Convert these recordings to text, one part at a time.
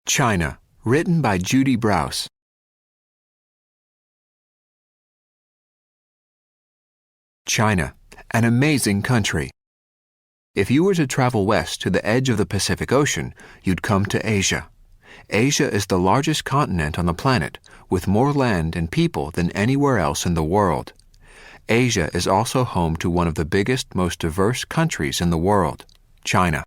China, written by Judy Browse. China, an amazing country. If you were to travel west to the edge of the Pacific Ocean, you'd come to Asia. Asia is the largest continent on the planet, with more land and people than anywhere else in the world. Asia is also home to one of the biggest, most diverse countries in the world, China.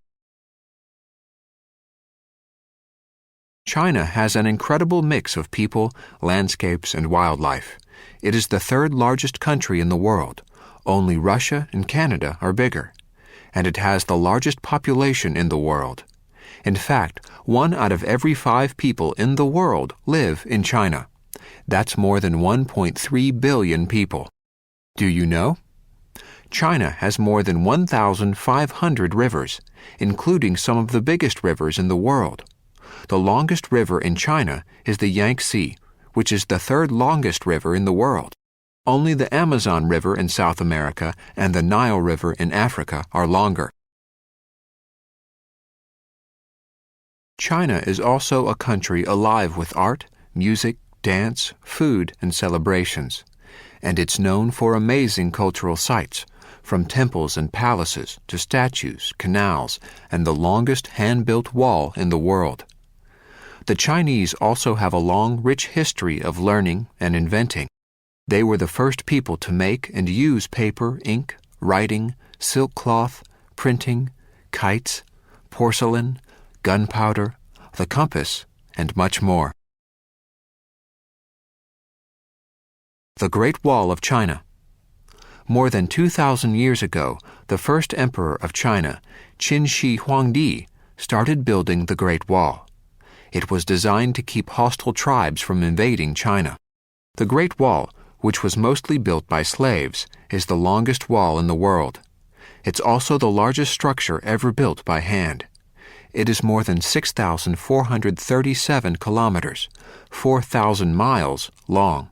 China has an incredible mix of people, landscapes, and wildlife. It is the third largest country in the world. Only Russia and Canada are bigger. And it has the largest population in the world. In fact, 1 out of every 5 people in the world live in China. That's more than 1.3 billion people. Do you know? China has more than 1,500 rivers, including some of the biggest rivers in the world. The longest river in China is the Yangtze, which is the third longest river in the world. Only the Amazon River in South America and the Nile River in Africa are longer. China is also a country alive with art, music, dance, food, and celebrations. And it's known for amazing cultural sites, from temples and palaces to statues, canals, and the longest hand-built wall in the world. The Chinese also have a long, rich history of learning and inventing. They were the first people to make and use paper, ink, writing, silk cloth, printing, kites, porcelain, gunpowder, the compass, and much more. The Great Wall of China. More than 2,000 years ago, the first emperor of China, Qin Shi Huangdi, started building the Great Wall. It was designed to keep hostile tribes from invading China. The Great Wall, which was mostly built by slaves, is the longest wall in the world. It's also the largest structure ever built by hand. It is more than 6,437 kilometers, 4,000 miles long.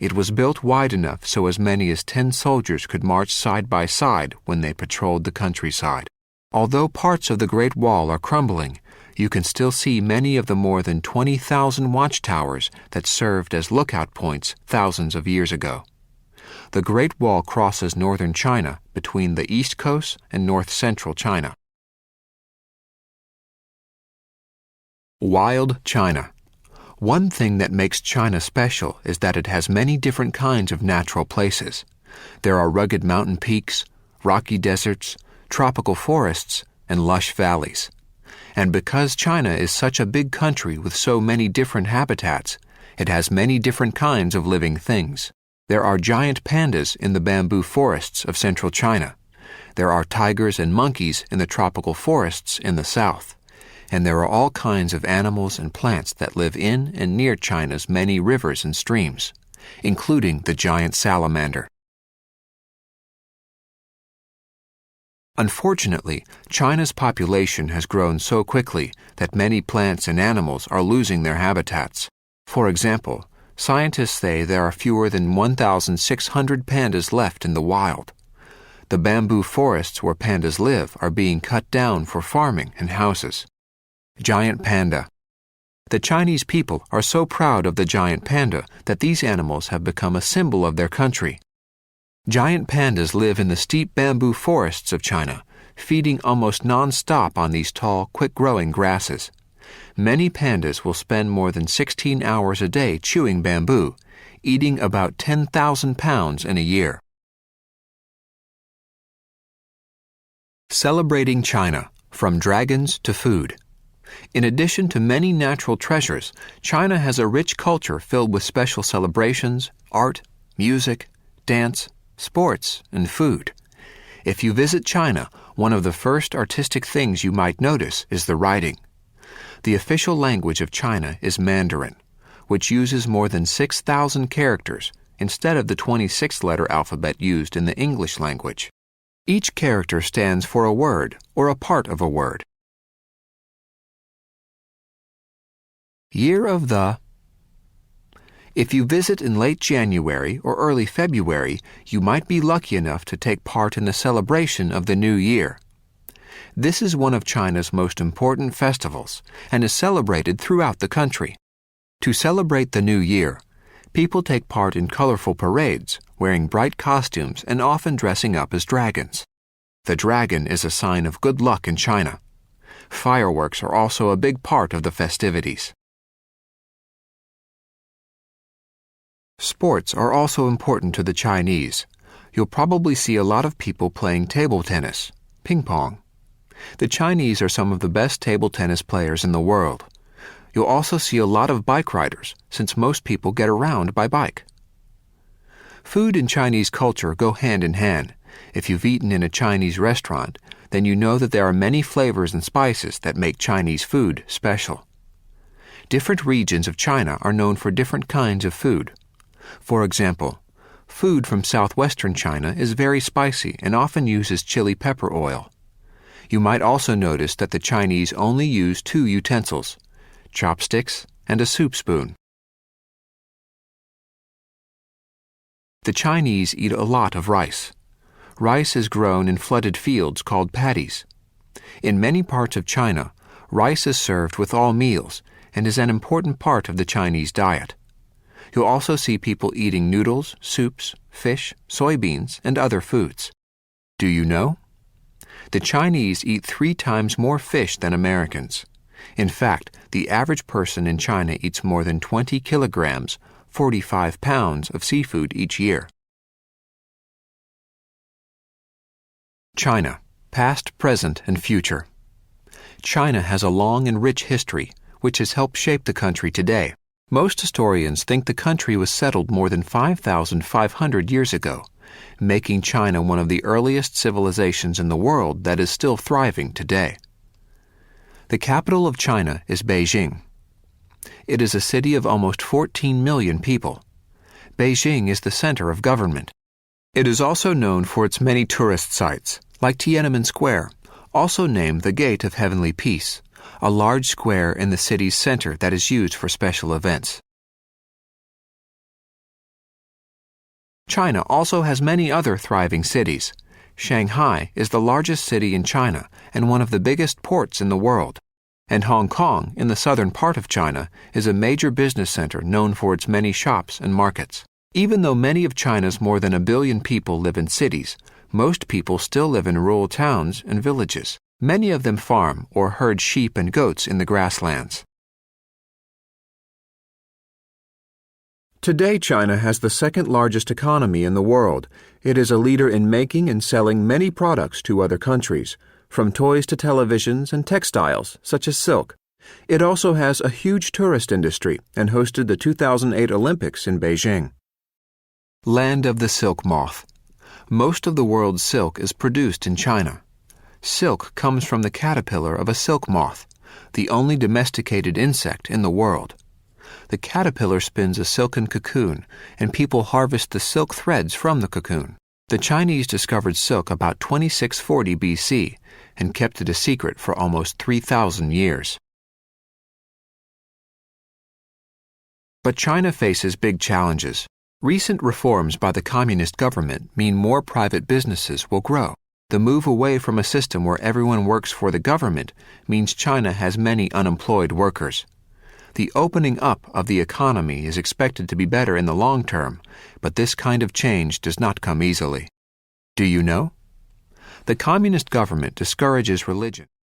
It was built wide enough so as many as 10 soldiers could march side by side when they patrolled the countryside. Although parts of the Great Wall are crumbling, you can still see many of the more than 20,000 watchtowers that served as lookout points thousands of years ago. The Great Wall crosses northern China between the East Coast and north-central China. Wild China. One thing that makes China special is that it has many different kinds of natural places. There are rugged mountain peaks, rocky deserts, tropical forests, and lush valleys. And because China is such a big country with so many different habitats, it has many different kinds of living things. There are giant pandas in the bamboo forests of central China. There are tigers and monkeys in the tropical forests in the south. And there are all kinds of animals and plants that live in and near China's many rivers and streams, including the giant salamander. Unfortunately, China's population has grown so quickly that many plants and animals are losing their habitats. For example, scientists say there are fewer than 1,600 pandas left in the wild. The bamboo forests where pandas live are being cut down for farming and houses. Giant panda. The Chinese people are so proud of the giant panda that these animals have become a symbol of their country. Giant pandas live in the steep bamboo forests of China, feeding almost non-stop on these tall, quick-growing grasses. Many pandas will spend more than 16 hours a day chewing bamboo, eating about 10,000 pounds in a year. Celebrating China, from dragons to food. In addition to many natural treasures, China has a rich culture filled with special celebrations, art, music, dance, sports, and food. If you visit China, one of the first artistic things you might notice is the writing. The official language of China is Mandarin, which uses more than 6,000 characters instead of the 26-letter alphabet used in the English language. Each character stands for a word or a part of a word. Year of the. If you visit in late January or early February, you might be lucky enough to take part in the celebration of the new year. This is one of China's most important festivals and is celebrated throughout the country. To celebrate the new year, people take part in colorful parades, wearing bright costumes and often dressing up as dragons. The dragon is a sign of good luck in China. Fireworks are also a big part of the festivities. Sports are also important to the Chinese. You'll probably see a lot of people playing table tennis, ping pong. The Chinese are some of the best table tennis players in the world. You'll also see a lot of bike riders, since most people get around by bike. Food and Chinese culture go hand in hand. If you've eaten in a Chinese restaurant, then you know that there are many flavors and spices that make Chinese food special. Different regions of China are known for different kinds of food. For example, food from southwestern China is very spicy and often uses chili pepper oil. You might also notice that the Chinese only use 2 utensils, chopsticks and a soup spoon. The Chinese eat a lot of rice. Rice is grown in flooded fields called paddies. In many parts of China, rice is served with all meals and is an important part of the Chinese diet. You'll also see people eating noodles, soups, fish, soybeans, and other foods. Do you know? The Chinese eat 3 times more fish than Americans. In fact, the average person in China eats more than 20 kilograms, 45 pounds of seafood each year. China, past, present, and future. China has a long and rich history, which has helped shape the country today. Most historians think the country was settled more than 5,500 years ago, making China one of the earliest civilizations in the world that is still thriving today. The capital of China is Beijing. It is a city of almost 14 million people. Beijing is the center of government. It is also known for its many tourist sites, like Tiananmen Square, also named the Gate of Heavenly Peace, a large square in the city's center that is used for special events. China also has many other thriving cities. Shanghai is the largest city in China and one of the biggest ports in the world. And Hong Kong, in the southern part of China, is a major business center known for its many shops and markets. Even though many of China's more than 1 billion people live in cities, most people still live in rural towns and villages. Many of them farm or herd sheep and goats in the grasslands. Today, China has the second largest economy in the world. It is a leader in making and selling many products to other countries, from toys to televisions and textiles, such as silk. It also has a huge tourist industry and hosted the 2008 Olympics in Beijing. Land of the silk moth. Most of the world's silk is produced in China. Silk comes from the caterpillar of a silk moth, the only domesticated insect in the world. The caterpillar spins a silken cocoon, and people harvest the silk threads from the cocoon. The Chinese discovered silk about 2640 BC and kept it a secret for almost 3,000 years. But China faces big challenges. Recent reforms by the communist government mean more private businesses will grow. The move away from a system where everyone works for the government means China has many unemployed workers. The opening up of the economy is expected to be better in the long term, but this kind of change does not come easily. Do you know? The communist government discourages religion.